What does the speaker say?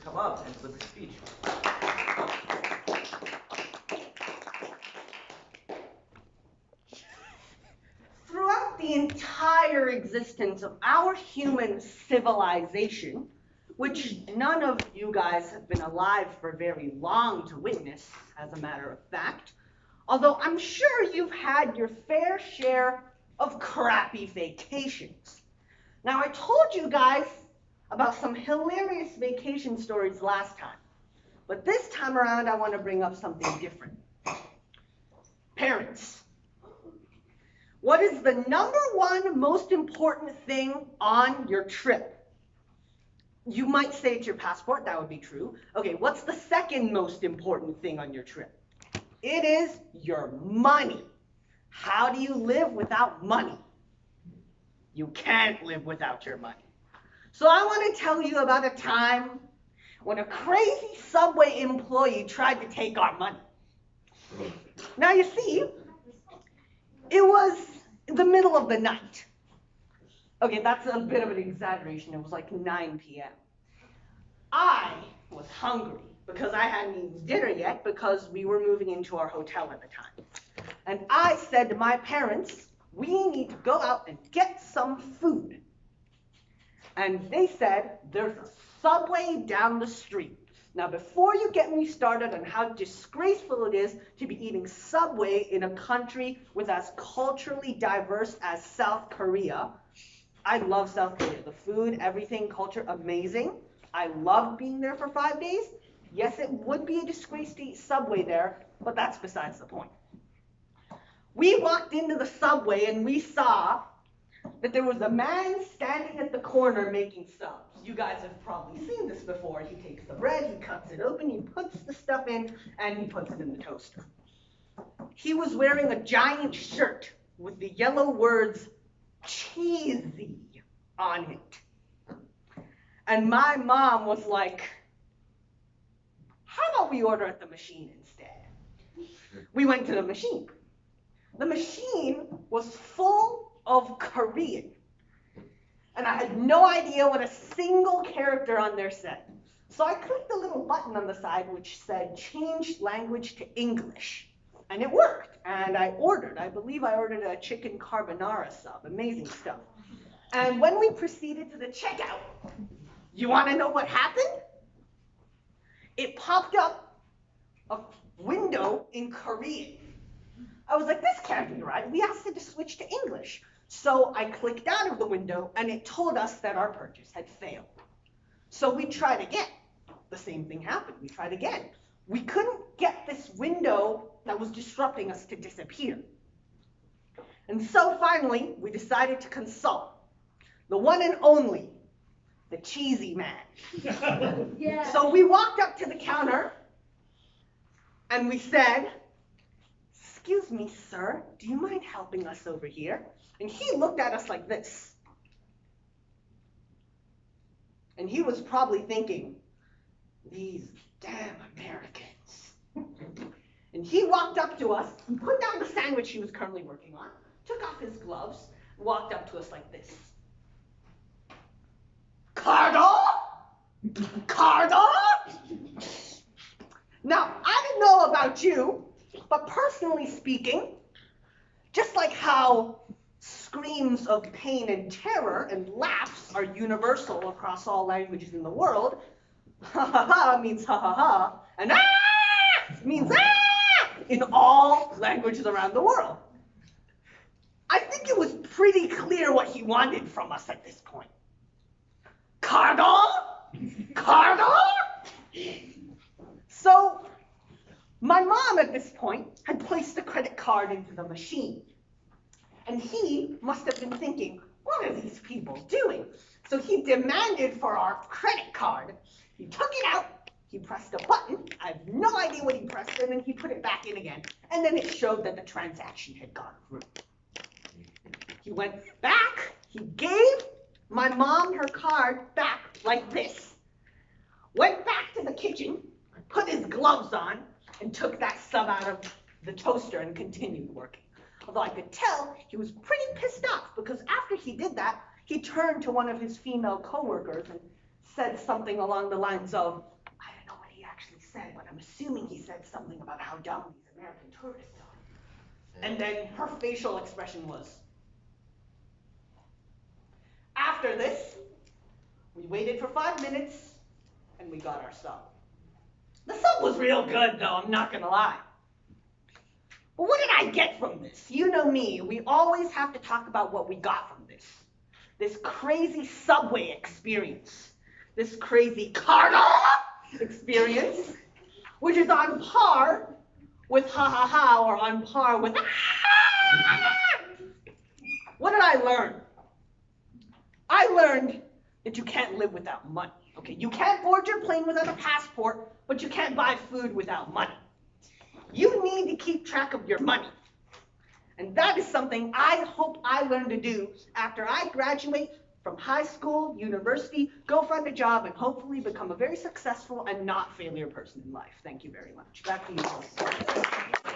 come up and give a speech. Throughout the entire existence of our human civilization, which none of you guys have been alive for very long to witness, as a matter of fact, although I'm sure you've had your fair share of crappy vacations. Now, I told you guys about some hilarious vacation stories last time, but this time around I want to bring up something different. Parents. What is the number one most important thing on your trip? You might say it's your passport, that would be true. Okay, what's the second most important thing on your trip? It is your money. How do you live without money? You can't live without your money. So I want to tell you about a time when a crazy subway employee tried to take our money. Now you see, it was the middle of the night. Okay, that's a bit of an exaggeration. It was like 9 p.m. I was hungry because I hadn't eaten dinner yet because we were moving into our hotel at the time. And I said to my parents, we need to go out and get some food. And they said, there's a subway down the street. Now, before you get me started on how disgraceful it is to be eating Subway in a country with as culturally diverse as South Korea, I love South Korea. The food, everything, culture, amazing. I loved being there for 5 days. Yes, it would be a disgrace to eat Subway there, but that's besides the point. We walked into the Subway and we saw that there was a man standing at the corner making subs. You guys have probably seen this before. He takes the bread, he cuts it open, he puts the stuff in, and he puts it in the toaster. He was wearing a giant shirt with the yellow words, cheesy, on it. And my mom was like, how about we order at the machine instead? We went to the machine. The machine was full of Korean. And I had no idea what a single character on there said. So I clicked the little button on the side which said change language to English. And it worked. And I ordered. I believe I ordered a chicken carbonara sub. Amazing stuff. And when we proceeded to the checkout, you want to know what happened? It popped up a window in Korean. I was like, this can't be right. We asked it to switch to English. So I clicked out of the window, and it told us that our purchase had failed. So we tried again. The same thing happened. We tried again. We couldn't get this window that was disrupting us to disappear. And so finally, we decided to consult the one and only, the cheesy man. Yeah. So we walked up to the counter, and we said, excuse me, sir, do you mind helping us over here? And he looked at us like this. And he was probably thinking, these damn Americans. And he walked up to us, he put down the sandwich he was currently working on, took off his gloves, walked up to us like this. Cardo? Cardo? Now, I don't know about you, but personally speaking, just like how screams of pain and terror and laughs are universal across all languages in the world, ha ha ha means ha ha ha, and ah means ah in all languages around the world. I think it was pretty clear what he wanted from us at this point. Cardo? Cardo? So, my mom at this point had placed the credit card into the machine. And he must have been thinking, what are these people doing? So he demanded for our credit card. He took it out, he pressed a button, I have no idea what he pressed, and then he put it back in again. And then it showed that the transaction had gone through. He went back, he gave my mom her card back like this. Went back to the kitchen, put his gloves on, and took that sub out of the toaster and continued working. Although I could tell he was pretty pissed off because after he did that, he turned to one of his female coworkers and said something along the lines of, said, but I'm assuming he said something about how dumb these American tourists are. And then her facial expression was. After this, we waited for 5 minutes, and we got our sub. The sub was real good, though, I'm not gonna lie. But what did I get from this? You know me, we always have to talk about what we got from this. This crazy subway experience. This crazy cargo experience, which is on par with ha ha ha, or on par with ah. What did I learn? I learned that you can't live without money. Okay, you can't board your plane without a passport, but you can't buy food without money. You need to keep track of your money. And that is something I hope I learn to do after I graduate from high school, university, go find a job, and hopefully become a very successful and not failure person in life. Thank you very much. Back to you.